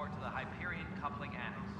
door to the Hyperion coupling annex.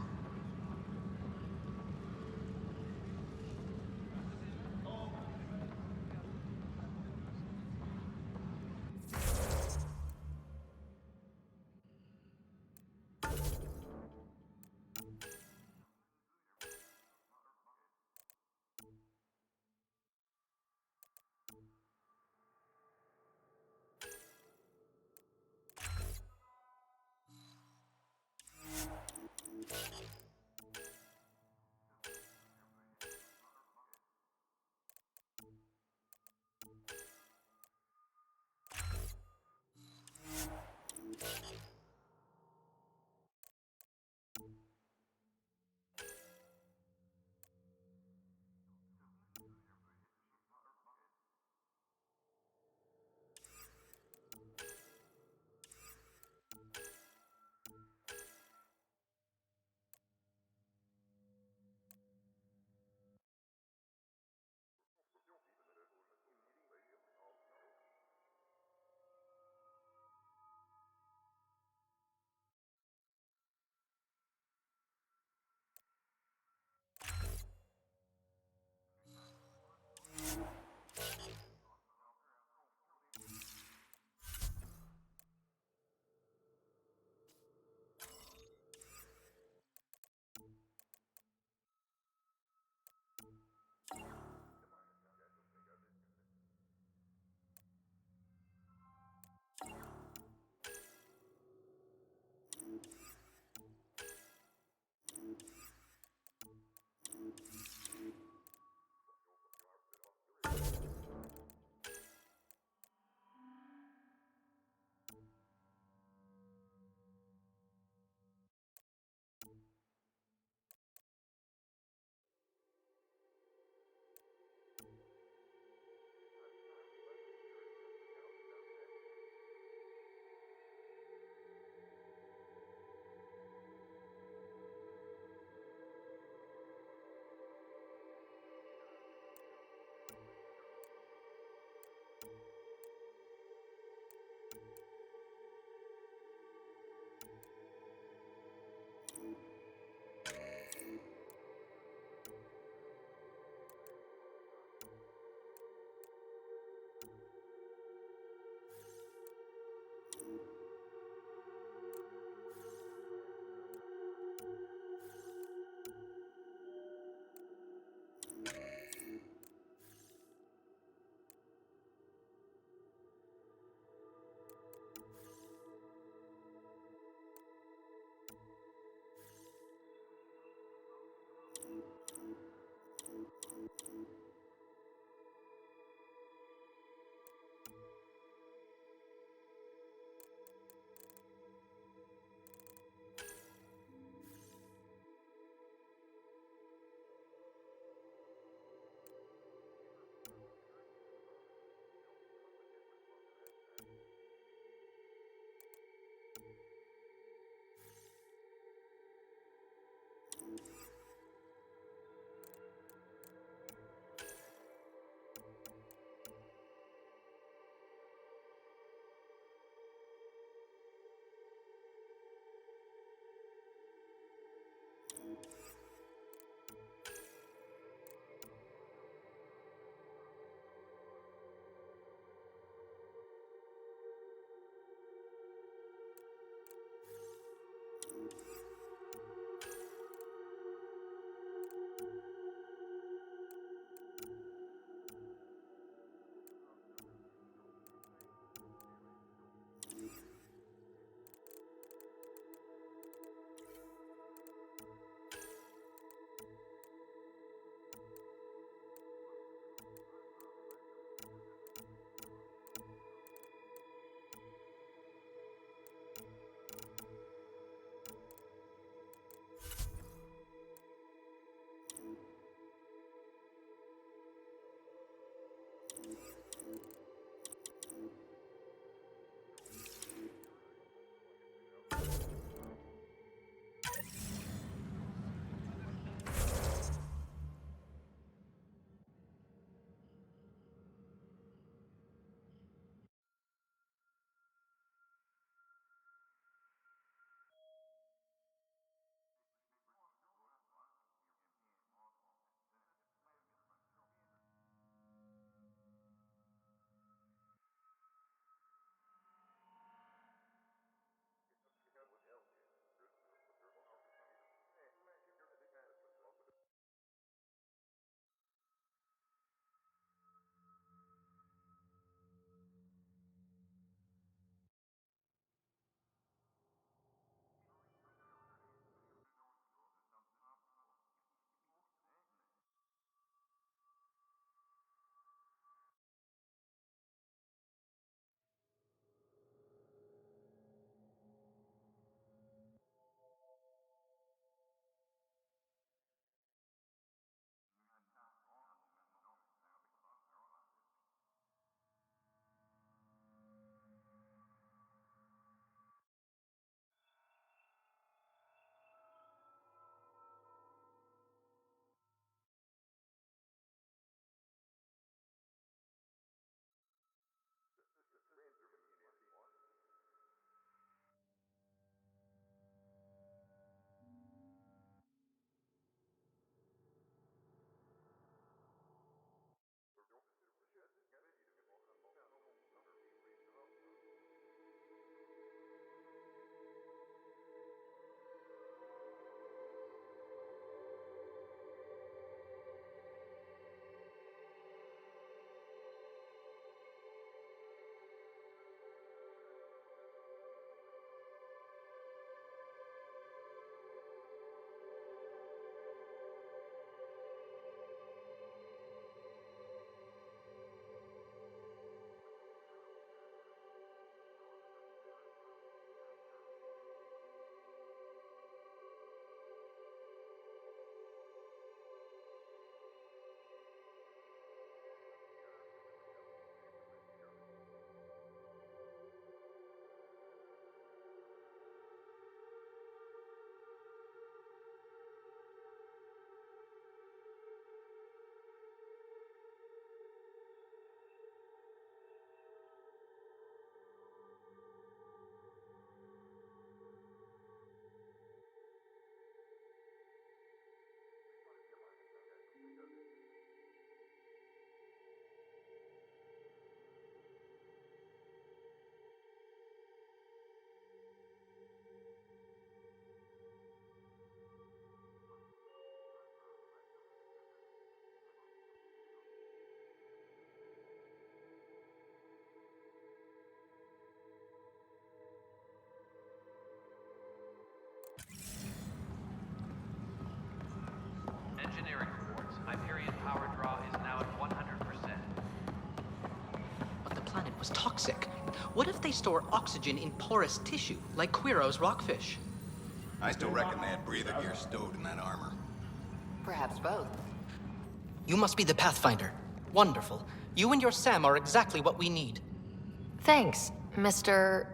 was toxic. What if they store oxygen in porous tissue, like Quiro's rockfish? I still reckon they had breather gear stowed in that armor. Perhaps both. You must be the Pathfinder. Wonderful. You and your Sam are exactly what we need. Thanks, Mr.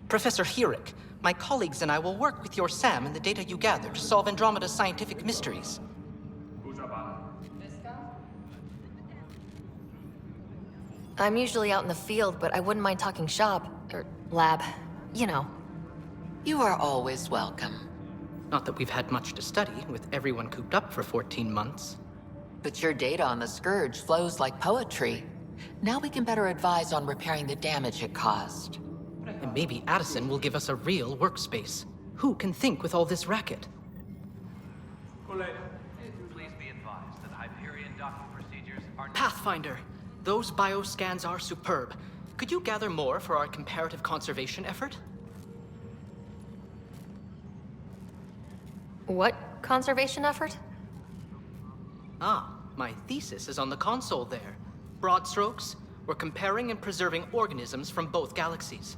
Professor Herrick, my colleagues and I will work with your Sam and the data you gather to solve Andromeda's scientific mysteries. I'm usually out in the field, but I wouldn't mind talking shop, or lab. You know. You are always welcome. Not that we've had much to study, with everyone cooped up for 14 months. But your data on the Scourge flows like poetry. Now we can better advise on repairing the damage it caused. And maybe Addison will give us a real workspace. Who can think with all this racket? Please be advised that Hyperion docking procedures are not... Pathfinder, those bioscans are superb. Could you gather more for our comparative conservation effort? What conservation effort? Ah, my thesis is on the console there. Broad strokes, we're comparing and preserving organisms from both galaxies.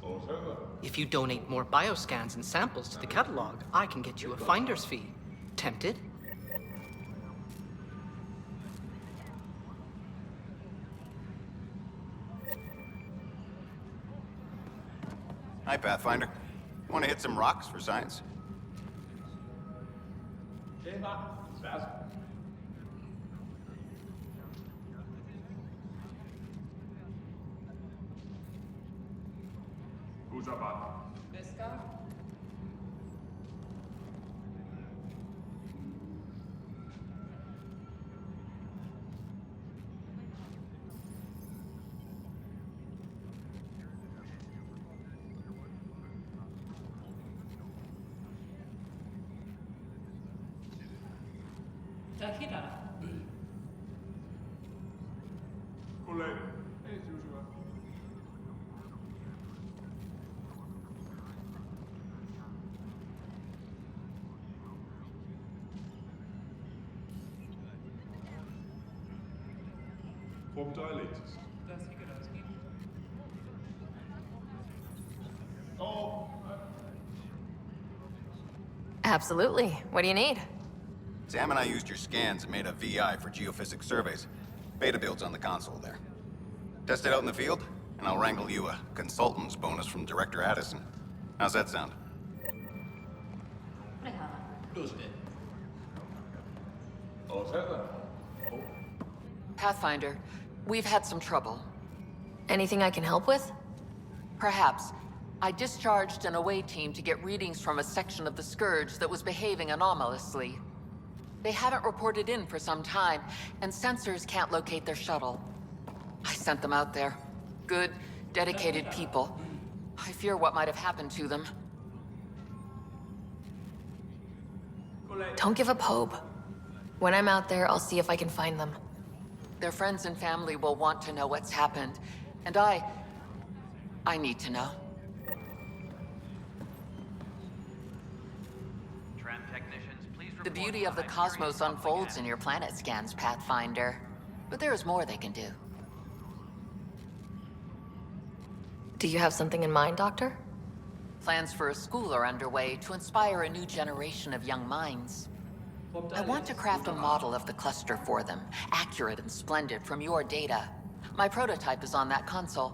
If you donate more bioscans and samples to the catalog, I can get you a finder's fee. Tempted? Hi, Pathfinder. Want to hit some rocks for science? Absolutely. What do you need? Sam and I used your scans and made a VI for geophysics surveys. Beta builds on the console there. Test it out in the field, and I'll wrangle you a consultant's bonus from Director Addison. How's that sound? Pathfinder, we've had some trouble. Anything I can help with? Perhaps. I discharged an away team to get readings from a section of the Scourge that was behaving anomalously. They haven't reported in for some time, and sensors can't locate their shuttle. I sent them out there. Good, dedicated people. I fear what might have happened to them. Don't give up hope. When I'm out there, I'll see if I can find them. Their friends and family will want to know what's happened, and I need to know. Tram technicians, please report The beauty to of the Hyperion cosmos docking unfolds area. in your planet scans, Pathfinder. But there is more they can do. Do you have something in mind, Doctor? Plans for a school are underway to inspire a new generation of young minds. I want to craft a model of the cluster for them, accurate and splendid from your data. My prototype is on that console.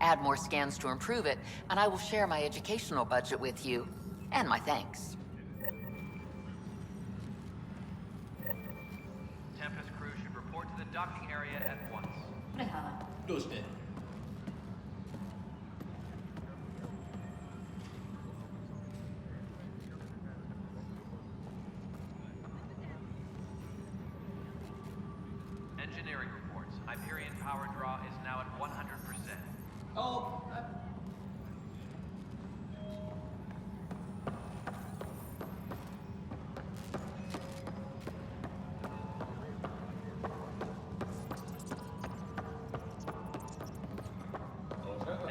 Add more scans to improve it, and I will share my educational budget with you, and my thanks. Tempest crew should report to the docking area at once. Engineering reports. Hyperion power draw is now at 100%.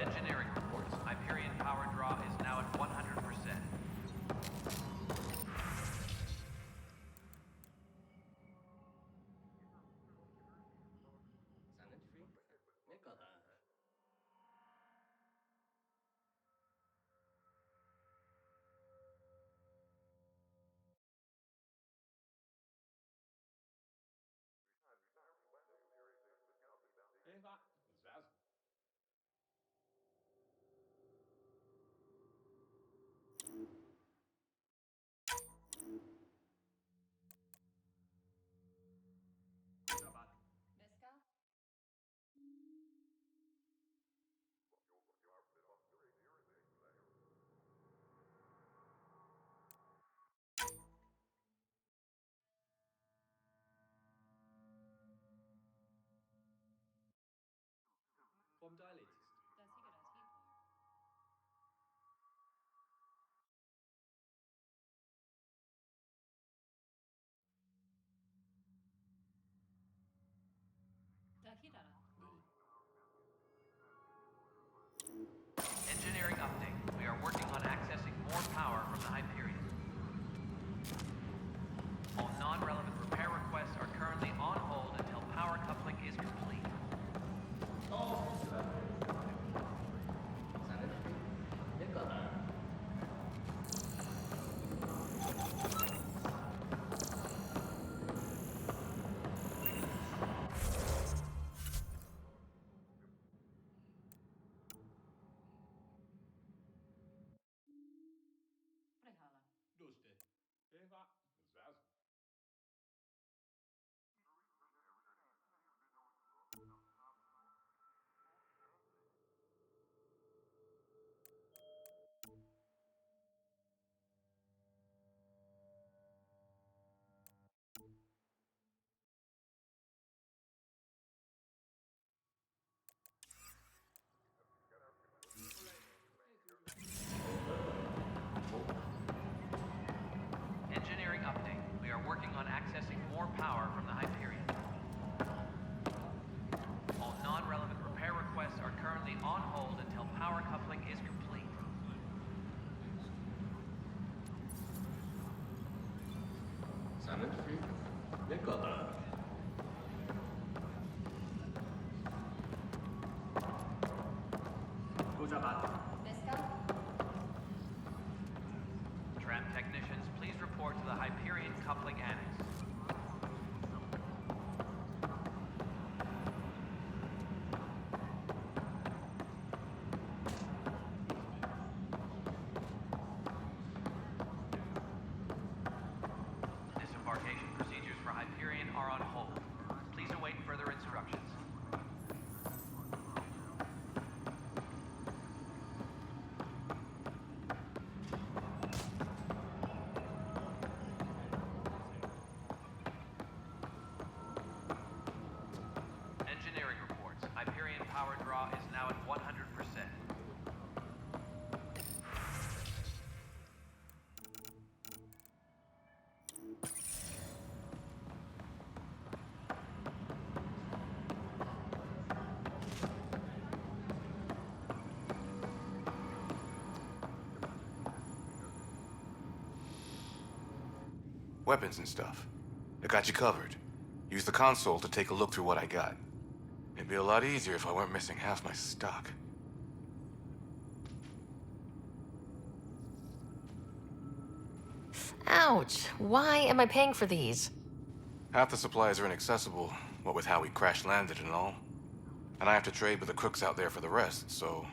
Engineering reports. Hyperion power draw is now at 100%. Tram technicians, please report to the Hyperion Coupling Annex. Disembarkation procedures for Hyperion are on hold. Please await further instructions. Engineering reports. Hyperion power draw is now at 100%. Weapons and stuff. I got you covered. Use the console to take a look through what I got. It'd be a lot easier if I weren't missing half my stock. Ouch. Why am I paying for these? Half the supplies are inaccessible, what with how we crash-landed and all. And I have to trade with the crooks out there for the rest, so...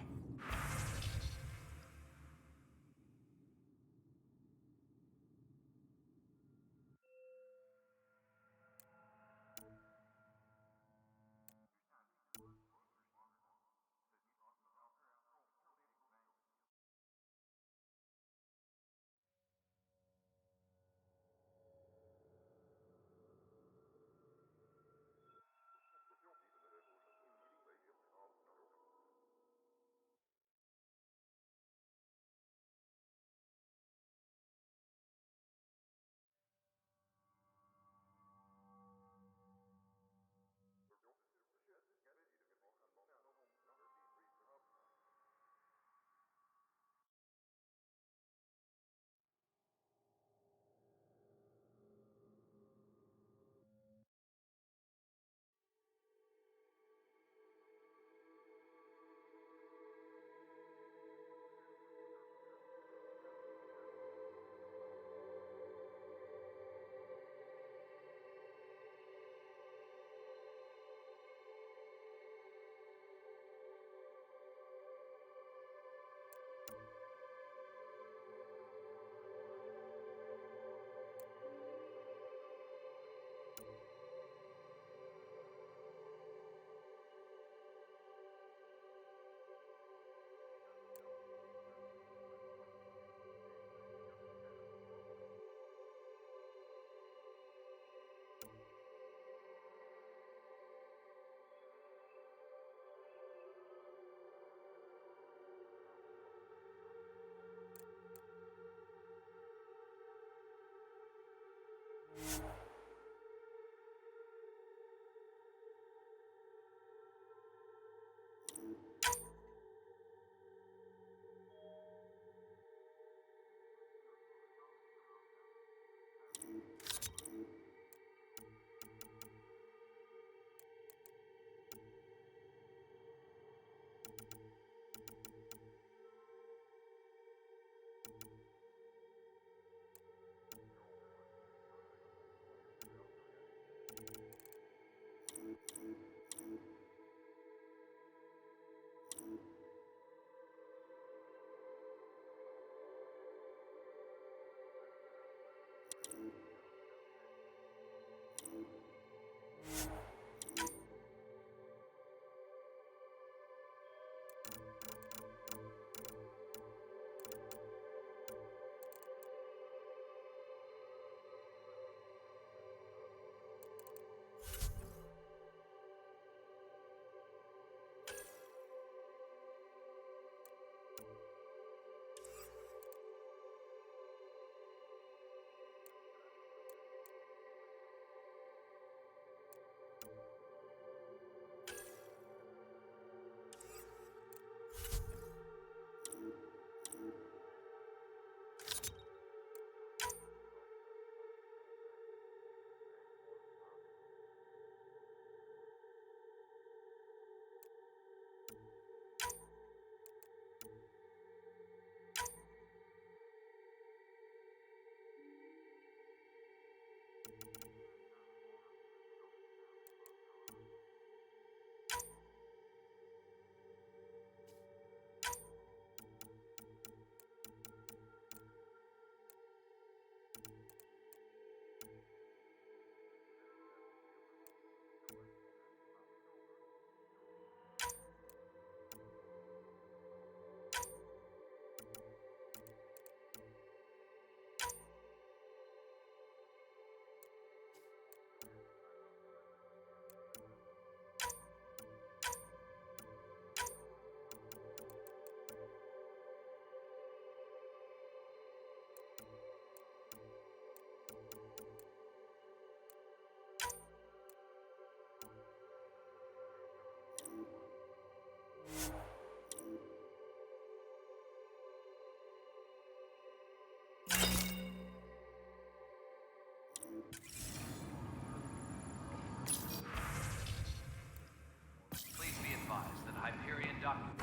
docking.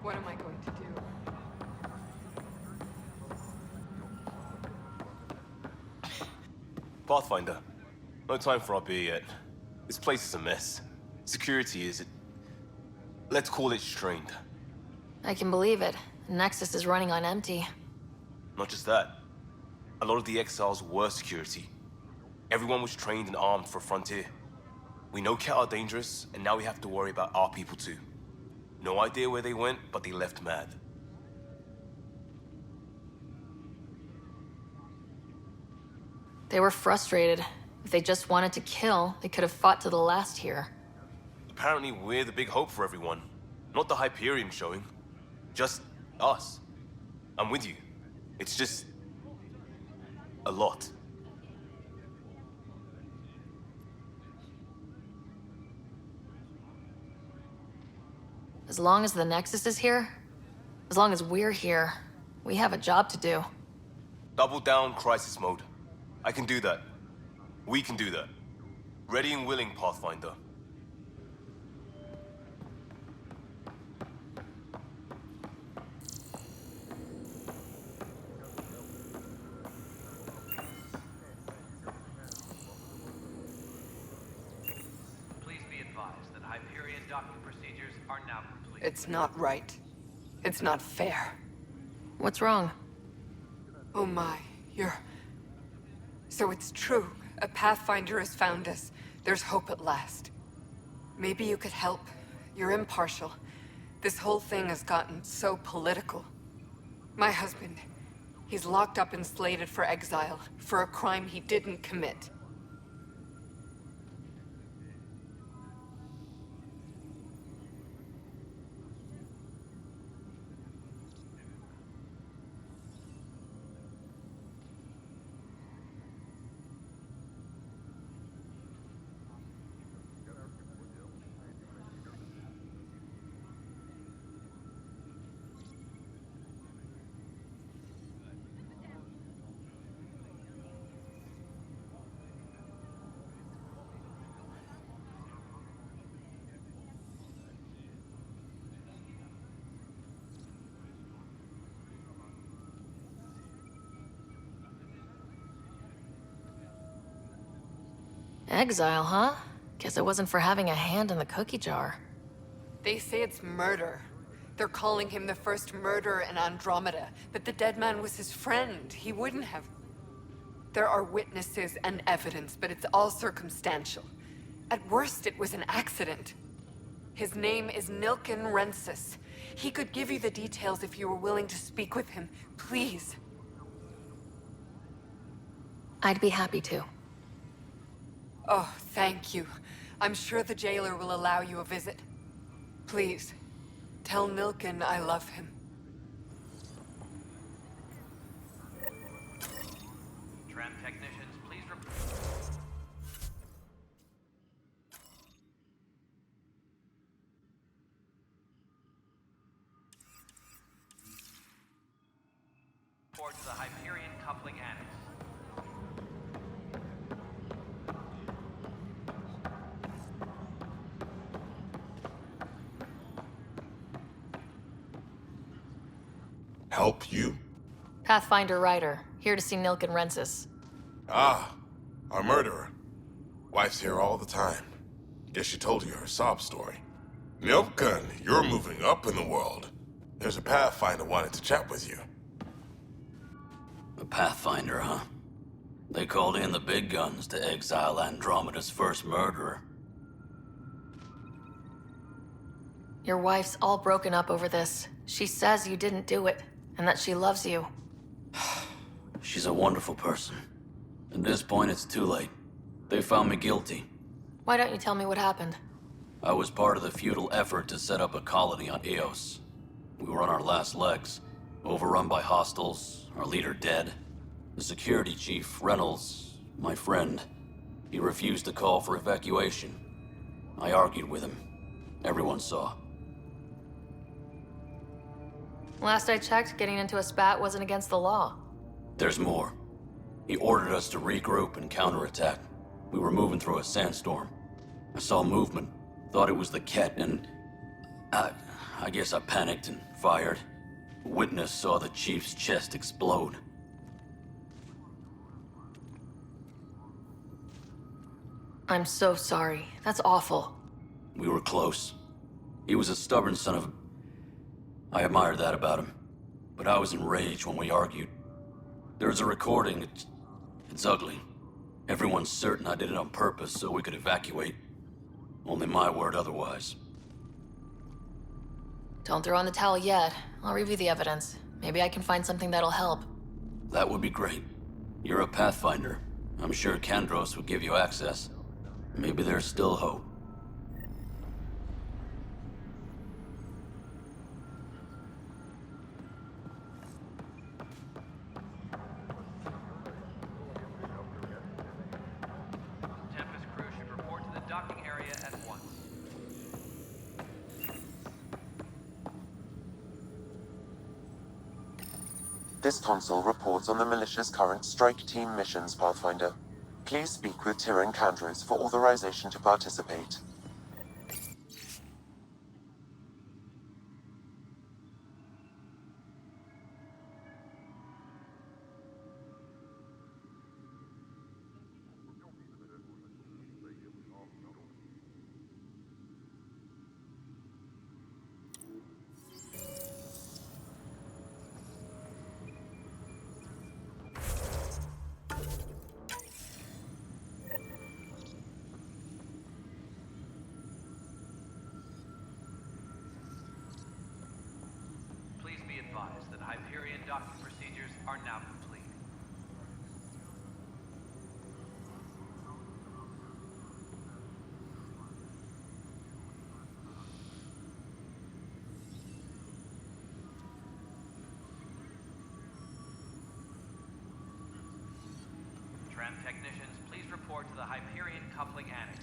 What am I going to do? Pathfinder, no time for our beer yet. This place is a mess. Security is... let's call it strained. I can believe it. Nexus is running on empty. Not just that. A lot of the exiles were security. Everyone was trained and armed for Frontier. We know Cat are dangerous, and now we have to worry about our people too. No idea where they went, but they left mad. They were frustrated. If they just wanted to kill, they could have fought to the last here. Apparently we're the big hope for everyone. Not the Hyperion showing. Just us. I'm with you. It's just... a lot. As long as the Nexus is here, as long as we're here, we have a job to do. Double down crisis mode. I can do that. We can do that. Ready and willing, Pathfinder. Please be advised that Hyperion docking procedures are now complete. It's not right. It's not fair. What's wrong? Oh my, So it's true. A Pathfinder has found us. There's hope at last. Maybe you could help. You're impartial. This whole thing has gotten so political. My husband, he's locked up and slated for exile for a crime he didn't commit. Exile, huh? Guess it wasn't for having a hand in the cookie jar. They say it's murder. They're calling him the first murderer in Andromeda, but the dead man was his friend. He wouldn't have. There are witnesses and evidence, but it's all circumstantial. At worst, it was an accident. His name is Nilken Rensis. He could give you the details if you were willing to speak with him. Please. I'd be happy to. Oh, thank you. I'm sure the jailer will allow you a visit. Please, tell Nilken I love him. technicians, please report to the Hyperion Coupling Annex. Help you? Pathfinder Ryder, here to see Nilk and Rensis. Ah, our murderer. Wife's here all the time. Guess she told you her sob story. Nilkan, you're moving up in the world. There's a Pathfinder wanting to chat with you. A Pathfinder, huh? They called in the big guns to exile Andromeda's first murderer. Your wife's all broken up over this. She says you didn't do it, and that she loves you. She's a wonderful person. At this point, it's too late. They found me guilty. Why don't you tell me what happened? I was part of the futile effort to set up a colony on Eos. We were on our last legs, overrun by hostiles, our leader dead. The security chief, Reynolds, my friend, he refused to call for evacuation. I argued with him. Everyone saw. Last I checked, getting into a spat wasn't against the law. There's more. He ordered us to regroup and counterattack. We were moving through a sandstorm. I saw movement, thought it was the Ket, and I guess I panicked and fired. A witness saw the chief's chest explode. I'm so sorry. That's awful. We were close. He was a stubborn son of... I admired that about him. But I was enraged when we argued. There's a recording. It's ugly. Everyone's certain I did it on purpose so we could evacuate. Only my word otherwise. Don't throw in the towel yet. I'll review the evidence. Maybe I can find something that'll help. That would be great. You're a Pathfinder. I'm sure Kandros would give you access. Maybe there's still hope. Tempest crew should report to the docking area at once. This console reports on the militia's current strike team missions, Pathfinder. Please speak with Tyrion Kandros for authorization to participate. Please be advised that Hyperion docking procedures are now complete. Tram technicians, please report to the Hyperion Coupling Annex.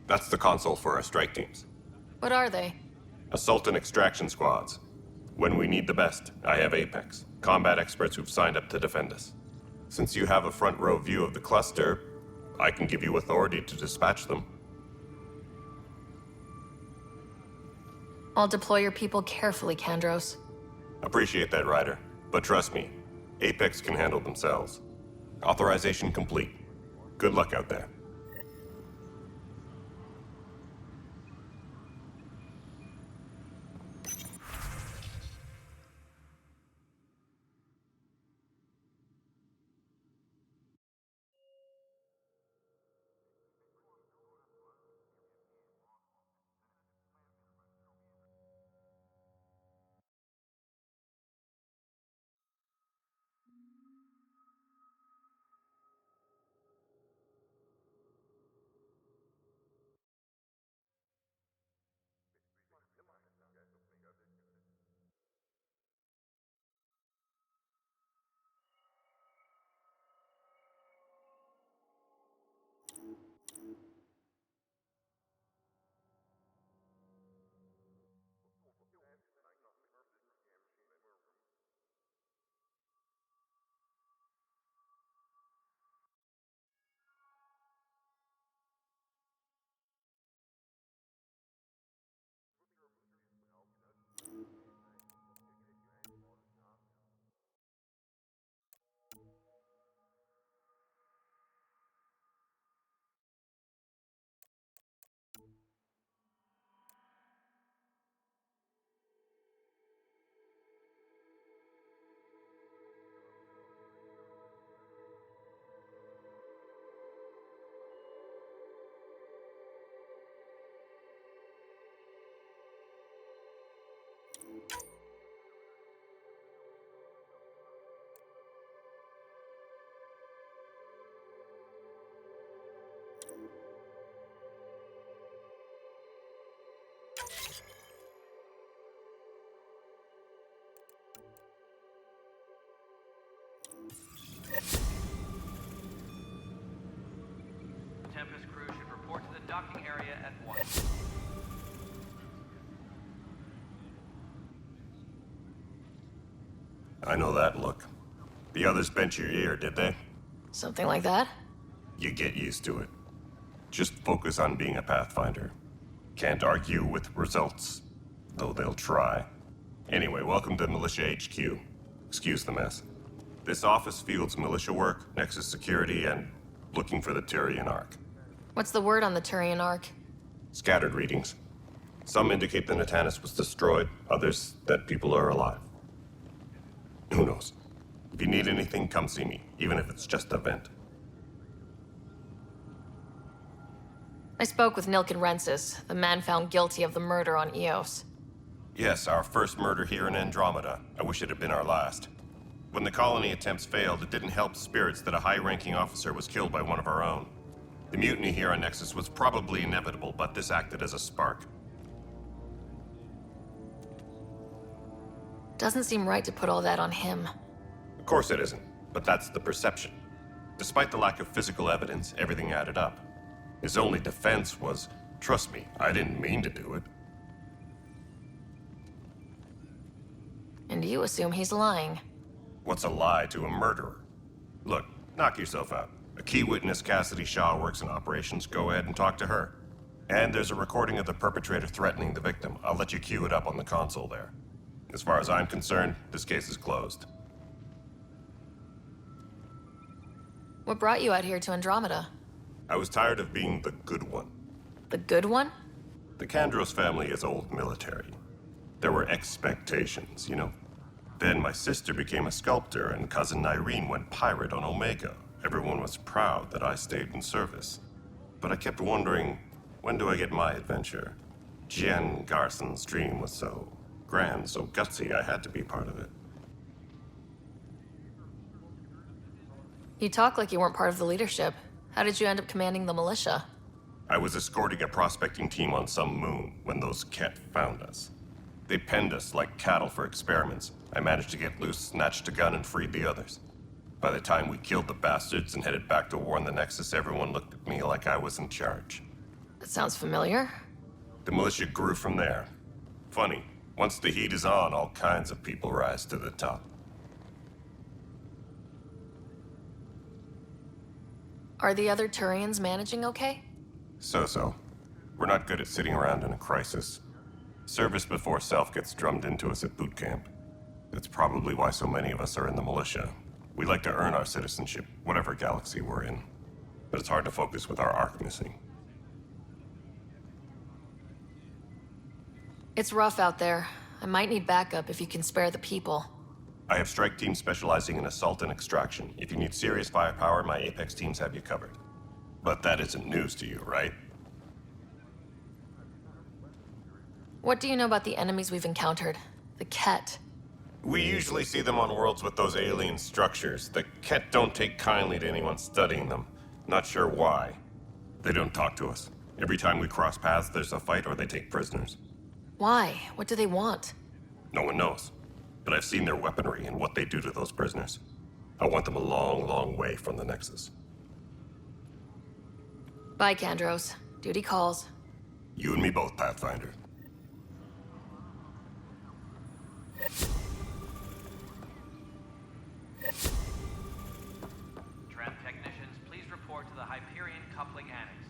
That's the console for our strike teams. What are they? Assault and extraction squads. When we need the best, I have Apex, combat experts who've signed up to defend us. Since you have a front row view of the cluster, I can give you authority to dispatch them. I'll deploy your people carefully, Kandros. Appreciate that, Ryder. But trust me, Apex can handle themselves. Authorization complete. Good luck out there. docking area at once. I know that look. The others bent your ear, did they? Something like that? You get used to it. Just focus on being a Pathfinder. Can't argue with results, though they'll try. Anyway, welcome to Militia HQ. Excuse the mess. This office fields militia work, Nexus security, and looking for the Turian Ark. What's the word on the Turian Ark? Scattered readings. Some indicate the Natanus was destroyed, others that people are alive. Who knows? If you need anything, come see me, even if it's just a vent. I spoke with Nilken Rensis, the man found guilty of the murder on Eos. Yes, our first murder here in Andromeda. I wish it had been our last. When the colony attempts failed, it didn't help spirits that a high-ranking officer was killed by one of our own. The mutiny here on Nexus was probably inevitable, but this acted as a spark. Doesn't seem right to put all that on him. Of course it isn't, but that's the perception. Despite the lack of physical evidence, everything added up. His only defense was, trust me, I didn't mean to do it. And you assume he's lying. What's a lie to a murderer? Look, knock yourself out. A key witness, Cassidy Shaw, works in operations. Go ahead and talk to her. And there's a recording of the perpetrator threatening the victim. I'll let you cue it up on the console there. As far as I'm concerned, this case is closed. What brought you out here to Andromeda? I was tired of being the good one. The good one? The Kandros family is old military. There were expectations, you know. Then my sister became a sculptor and cousin Irene went pirate on Omega. Everyone was proud that I stayed in service. But I kept wondering, when do I get my adventure? Jen Garson's dream was so grand, so gutsy, I had to be part of it. You talk like you weren't part of the leadership. How did you end up commanding the militia? I was escorting a prospecting team on some moon when those Ket found us. They penned us like cattle for experiments. I managed to get loose, snatched a gun, and freed the others. By the time we killed the bastards and headed back to war in the Nexus, everyone looked at me like I was in charge. That sounds familiar. The militia grew from there. Funny, once the heat is on, all kinds of people rise to the top. Are the other Turians managing okay? So-so. We're not good at sitting around in a crisis. Service before self gets drummed into us at boot camp. That's probably why so many of us are in the militia. We like to earn our citizenship, whatever galaxy we're in. But it's hard to focus with our arc missing. It's rough out there. I might need backup if you can spare the people. I have strike teams specializing in assault and extraction. If you need serious firepower, my Apex teams have you covered. But that isn't news to you, right? What do you know about the enemies we've encountered? The Ket. We usually see them on worlds with those alien structures. The Ket don't take kindly to anyone studying them. Not sure why. They don't talk to us. Every time we cross paths, there's a fight or they take prisoners. Why? What do they want? No one knows. But I've seen their weaponry and what they do to those prisoners. I want them a long, long way from the Nexus. Bye, Kandros. Duty calls. You and me both, Pathfinder. Tram technicians, please report to the Hyperion Coupling Annex.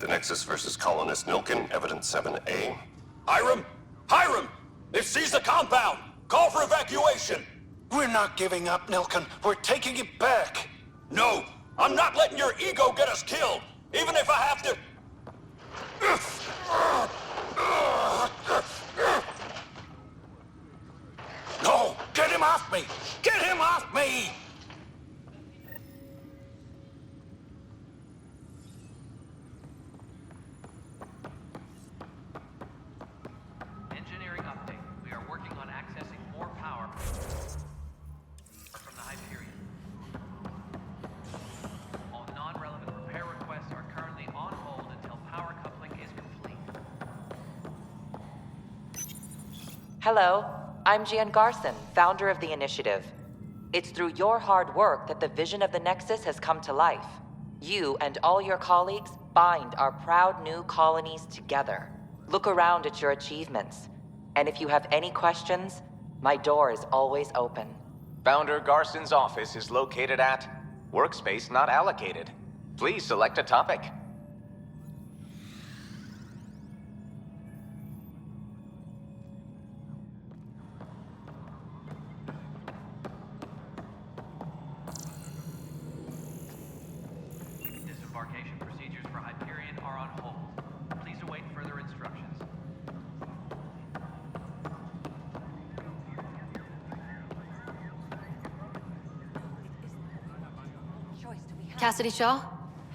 The Nexus versus Colonist Nilkin, Evidence 7A. Hiram! Hiram! They've seized the compound! Call for evacuation! We're not giving up, Nilkin. We're taking it back. No! I'm not letting your ego get us killed! Even if I have to... No! Get him off me! Get him off me! Engineering update. We are working on accessing more power from the Hyperion. All non-relevant repair requests are currently on hold until power coupling is complete. Hello, I'm Gian Garson, founder of the initiative. It's through your hard work that the vision of the Nexus has come to life. You and all your colleagues bind our proud new colonies together. Look around at your achievements. And if you have any questions, my door is always open. Founder Garson's office is located at Workspace Not Allocated. Please select a topic. Disembarkation procedures for Hyperion are on hold. Please await further instructions. Cassidy Shaw?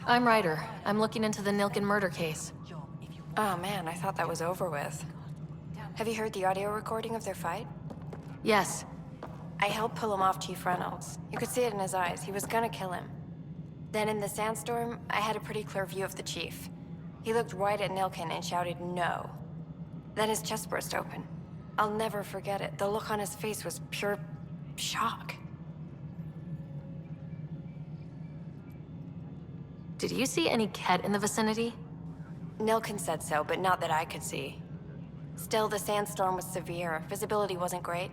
I'm Ryder. I'm looking into the Nilkin murder case. Oh man, I thought that was over with. Have you heard the audio recording of their fight? Yes. I helped pull him off Chief Reynolds. You could see it in his eyes. He was gonna kill him. Then in the sandstorm, I had a pretty clear view of the Chief. He looked right at Nilkin and shouted no. Then his chest burst open. I'll never forget it. The look on his face was pure shock. Did you see any Ket in the vicinity? Nilkin said so, but not that I could see. Still, the sandstorm was severe. Visibility wasn't great.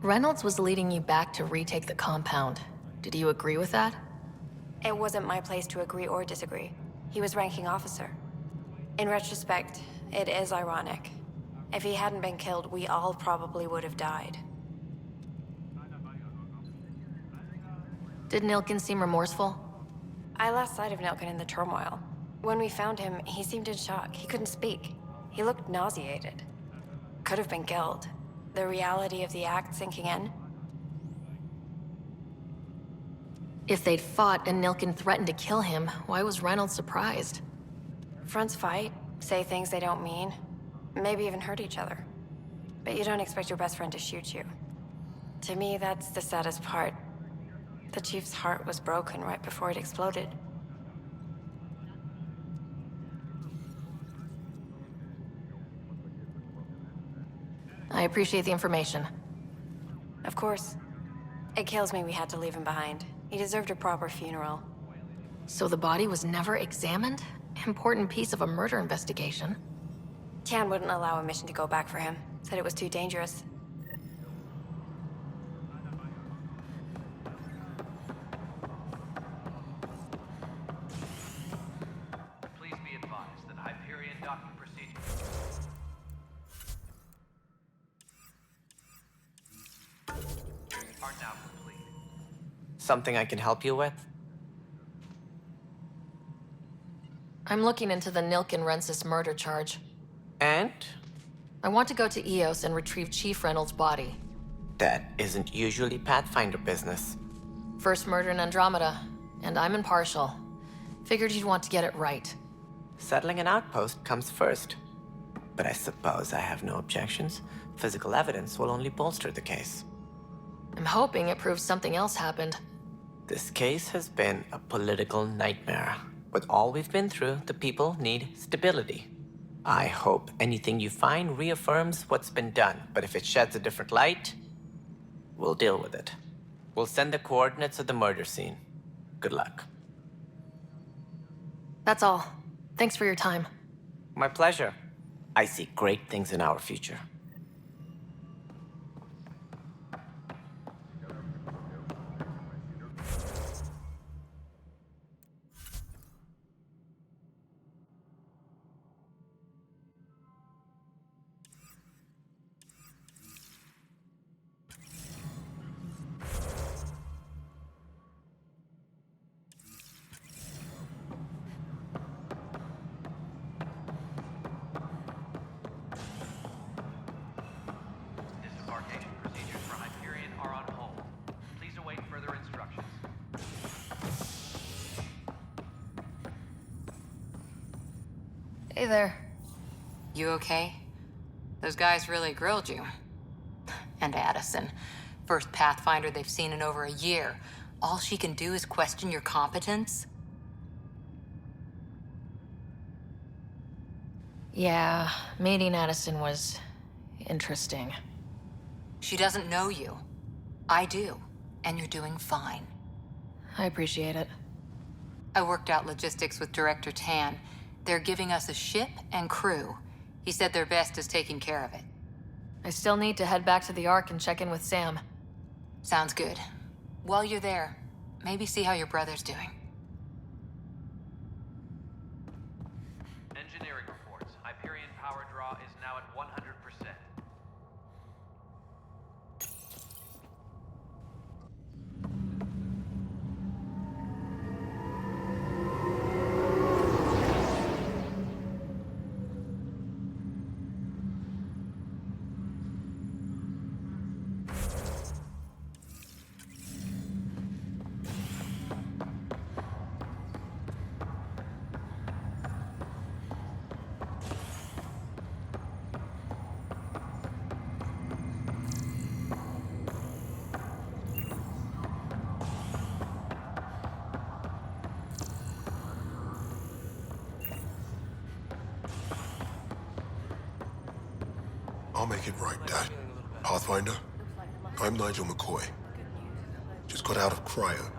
Reynolds was leading you back to retake the compound. Did you agree with that? It wasn't my place to agree or disagree. He was ranking officer. In retrospect, it is ironic. If he hadn't been killed, we all probably would have died. Did Nilkin seem remorseful? I lost sight of Nilkin in the turmoil. When we found him, he seemed in shock. He couldn't speak. He looked nauseated. Could have been killed. The reality of the act sinking in. If they'd fought and Nilkin threatened to kill him, why was Reynolds surprised? Fronts fight, say things they don't mean, maybe even hurt each other. But you don't expect your best friend to shoot you. To me, that's the saddest part. The Chief's heart was broken right before it exploded. I appreciate the information. Of course. It kills me we had to leave him behind. He deserved a proper funeral. So the body was never examined? Important piece of a murder investigation. Tian wouldn't allow a mission to go back for him. Said it was too dangerous. Please be advised that Hyperion docking procedures are now complete. Something I can help you with? I'm looking into the Nilkin-Rensis murder charge. And? I want to go to EOS and retrieve Chief Reynolds' body. That isn't usually Pathfinder business. First murder in Andromeda, and I'm impartial. Figured you'd want to get it right. Settling an outpost comes first. But I suppose I have no objections. Physical evidence will only bolster the case. I'm hoping it proves something else happened. This case has been a political nightmare. With all we've been through, the people need stability. I hope anything you find reaffirms what's been done, but if it sheds a different light, we'll deal with it. We'll send the coordinates of the murder scene. Good luck. That's all. Thanks for your time. My pleasure. I see great things in our future. Hey there. You okay? Those guys really grilled you. And Addison. First Pathfinder they've seen in over a year. All she can do is question your competence? Yeah, meeting Addison was interesting. She doesn't know you. I do. And you're doing fine. I appreciate it. I worked out logistics with Director Tan. They're giving us a ship and crew. He said their best is taking care of it. I still need to head back to the Ark and check in with Sam. Sounds good. While you're there, maybe see how your brother's doing. Engineering reports. Hyperion power draw is now at 100%. I'll make it right, Dad. Pathfinder, I'm Nigel McCoy. Just got out of cryo.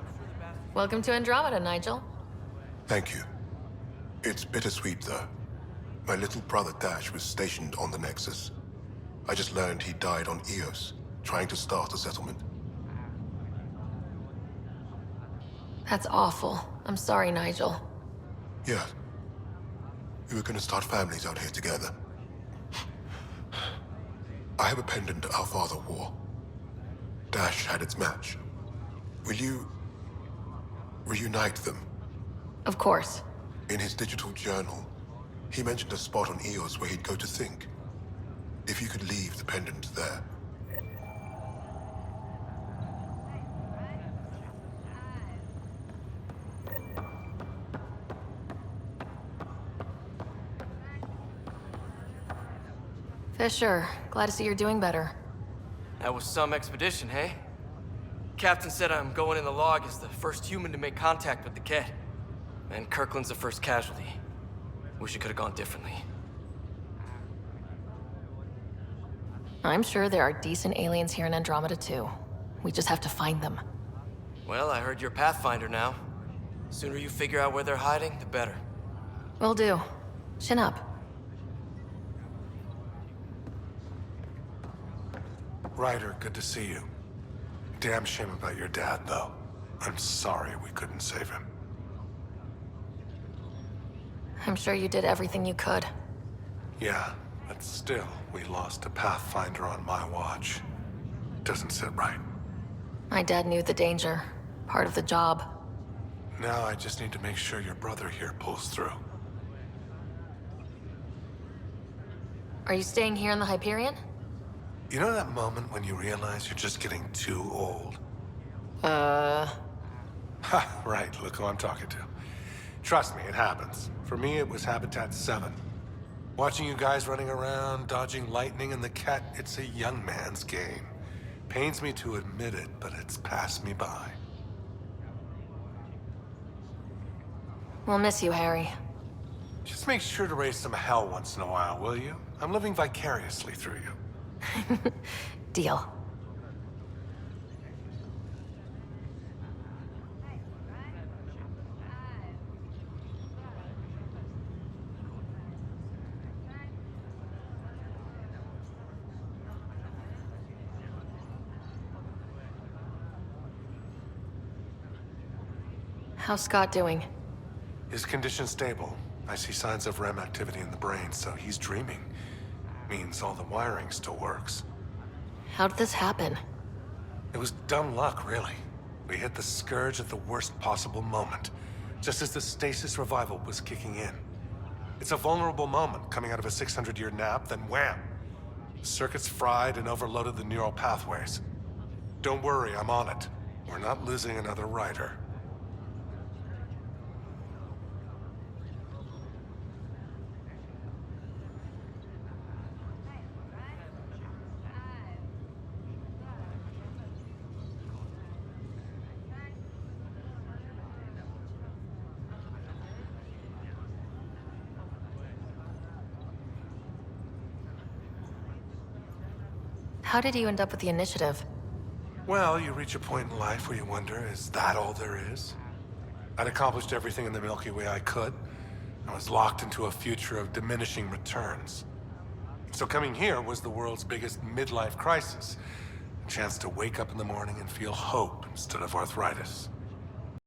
Welcome to Andromeda, Nigel. Thank you. It's bittersweet, though. My little brother Dash was stationed on the Nexus. I just learned he died on Eos, trying to start a settlement. That's awful. I'm sorry, Nigel. Yeah. We were gonna start families out here together. I have a pendant our father wore. Dash had its match. Will you reunite them? Of course. In his digital journal, he mentioned a spot on Eos where he'd go to think. If you could leave the pendant there. Fisher, glad to see you're doing better. That was some expedition, hey? Captain said I'm going in the log as the first human to make contact with the Kett. And Kirkland's the first casualty. Wish it could have gone differently. I'm sure there are decent aliens here in Andromeda too. We just have to find them. Well, I heard you're Pathfinder now. Sooner you figure out where they're hiding, the better. Will do. Chin up. Ryder, good to see you. Damn shame about your dad, though. I'm sorry we couldn't save him. I'm sure you did everything you could. Yeah, but still, we lost a Pathfinder on my watch. Doesn't sit right. My dad knew the danger. Part of the job. Now I just need to make sure your brother here pulls through. Are you staying here in the Hyperion? You know that moment when you realize you're just getting too old? Ha, right, look who I'm talking to. Trust me, it happens. For me, it was Habitat 7. Watching you guys running around, dodging lightning and the Kett, it's a young man's game. Pains me to admit it, but it's passed me by. We'll miss you, Harry. Just make sure to raise some hell once in a while, will you? I'm living vicariously through you. Deal. How's Scott doing? His condition's stable. I see signs of REM activity in the brain, so he's dreaming. Means all the wiring still works. How did this happen? It was dumb luck, really. We hit the Scourge at the worst possible moment, just as the stasis revival was kicking in. It's a vulnerable moment coming out of a 600-year nap, then wham! The circuits fried and overloaded the neural pathways. Don't worry, I'm on it. We're not losing another rider. How did you end up with the initiative? Well, you reach a point in life where you wonder, is that all there is? I'd accomplished everything in the Milky Way I could. I was locked into a future of diminishing returns. So coming here was the world's biggest midlife crisis. A chance to wake up in the morning and feel hope instead of arthritis.